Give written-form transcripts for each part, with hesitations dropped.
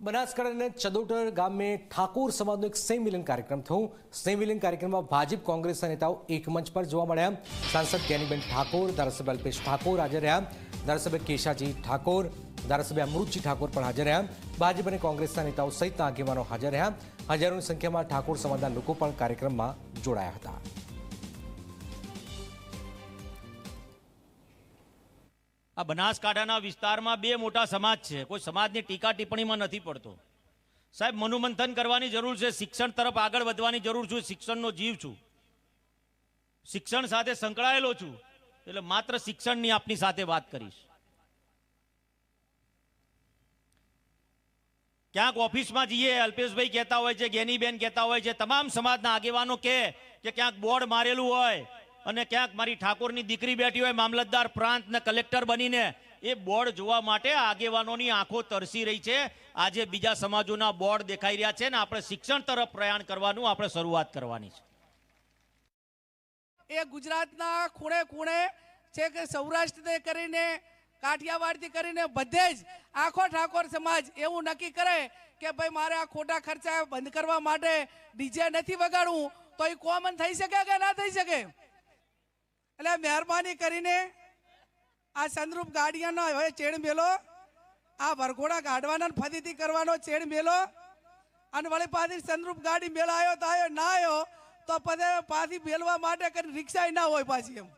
બનાસકાંઠાના ચદોટર ગામે ઠાકોર સમાજનો એક સ્નેહ મિલન કાર્યક્રમ થયો। સ્નેહ મિલન કાર્યક્રમમાં ભાજપ કોંગ્રેસના નેતાઓ એક મંચ પર જોવા મળ્યા। સાંસદ જ્ઞાનીબેન ઠાકોર, ધારાસભ્ય અલ્પેશ ઠાકોર હાજર રહ્યા। ધારાસભ્ય કેશાજી ઠાકોર, ધારાસભ્ય અમૃતજી ઠાકોર પણ હાજર રહ્યા। ભાજપ અને કોંગ્રેસના નેતાઓ સહિતના આગેવાનો હાજર રહ્યા। હજારોની સંખ્યામાં ઠાકોર સમાજના લોકો પણ કાર્યક્રમમાં જોડાયા હતા। આ બનાસકાંઠાના વિસ્તારમાં બે મોટા સમાજ છે, કોઈ સમાજની ટીકા ટિપ્પણીમાં નથી પડતો। સાહેબ, મનોમંથન કરવાની જરૂર છે, શિક્ષણ તરફ આગળ વધવાની જરૂર છે। શિક્ષણનો જીવ છું, શિક્ષણ સાથે સંકળાયેલો છું, એટલે માત્ર શિક્ષણની આપની સાથે વાત કરીશ। ક્યાંક ઓફિસમાં જઈએ, અલ્પેશભાઈ કહેતા હોય છે, જ્ઞાનીબેન કહેતા હોય છે, તમામ સમાજના આગેવાનો કે ક્યાંક બોર્ડ મારેલું હોય અને ક્યાંક મારી ઠાકોરની દીકરી બેઠી હોય મામલતદાર પ્રાંત ને કલેક્ટર બનીને, એ બોર્ડ જોવા માટે આગેવાનોની આંખો તરસી રહી છે। આજે બીજા સમાજોના બોર્ડ દેખાઈ રહ્યા છે ને આપણે શિક્ષણ તરફ પ્રયાણ કરવાનું આપણે શરૂઆત કરવાની છે। એ ગુજરાતના ખૂણે ખૂણે છે કે સૌરાષ્ટ્રથી કરીને કાઠિયાવાડથી કરીને બધે જ આખો ઠાકોર સમાજ એવું નક્કી કરે કે ભાઈ મારે આ ખોટા ખર્ચા બંધ કરવા માટે ડીજે નથી વગાડવું, તો એ કોમન થઈ શકે કે ના થઈ શકે? એટલે મહેરબાની કરીને આ સંદરૂપ ગાડીઓનો હવે ચેડ મેલો, આ વરઘોડા કાઢવાના ફરીથી કરવાનો ચેડ મેલો, અને વળી પાછી સંદરૂપ ગાડી મેળાયો તો આવ્યો, ના આવ્યો તો પછી પાછી મેળવા માટે કરી રિક્ષા ના હોય, પાછી એમ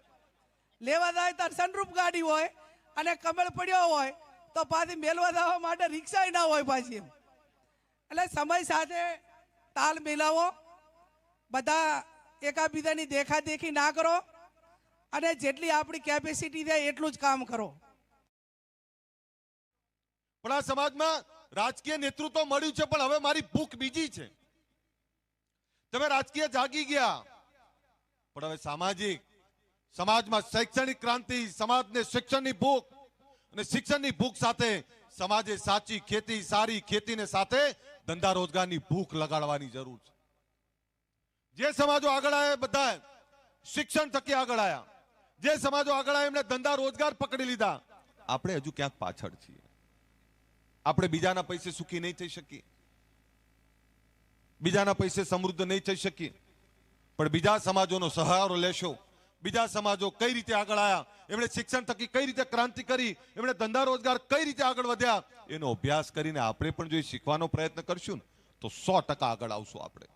લેવા જાય તો સંદરૂપ ગાડી હોય અને કમળ પડ્યો હોય તો પાછી મેળવા જવા માટે રિક્ષા ના હોય પાછી એમ। એટલે સમય સાથે તાલ મિલાવો, બધા એકાબીજાની દેખાદેખી ના કરો અને જેટલી આપણી કેપેસિટી છે એટલું જ કામ કરો। પણ આ સમાજમાં રાજકીય નેતૃત્વ મળ્યું છે, પણ હવે મારી ભૂખ બીજી છે। તમે રાજકીય જાગી ગયા, પણ હવે સામાજિક, સમાજમાં શૈક્ષણિક ક્રાંતિ, સમાજને શિક્ષણની ભૂખ, અને શિક્ષણની ભૂખ સાથે સમાજે સાચી ખેતી, સારી ખેતીને સાથે ધંધા રોજગારની ભૂખ લગાડવાની જરૂર છે। જે સમાજો આગળ આવ્યા બધા શિક્ષણ થકી આગળ આવ્યા, જે સમાજો આગળ આવ્યા એમને ધંધા રોજગાર પકડી લીધા। આપણે હજુ ક્યાંક પાછળ છીએ। આપણે બીજાના પૈસે સુખી નહીં થઈ શકીએ, બીજાના પૈસે સમૃદ્ધ નહીં થઈ શકીએ, પણ બીજા સમાજોનો સહારો લેશો। બીજા સમાજો કઈ રીતે આગળ આવ્યા, એમણે શિક્ષણ થકી કઈ રીતે ક્રાંતિ કરી, એમણે ધંધા રોજગાર કઈ રીતે આગળ વધ્યા, એનો અભ્યાસ કરીને આપણે પણ જો શીખવાનો પ્રયત્ન કરશું ને તો 100% આગળ આવશું આપણે।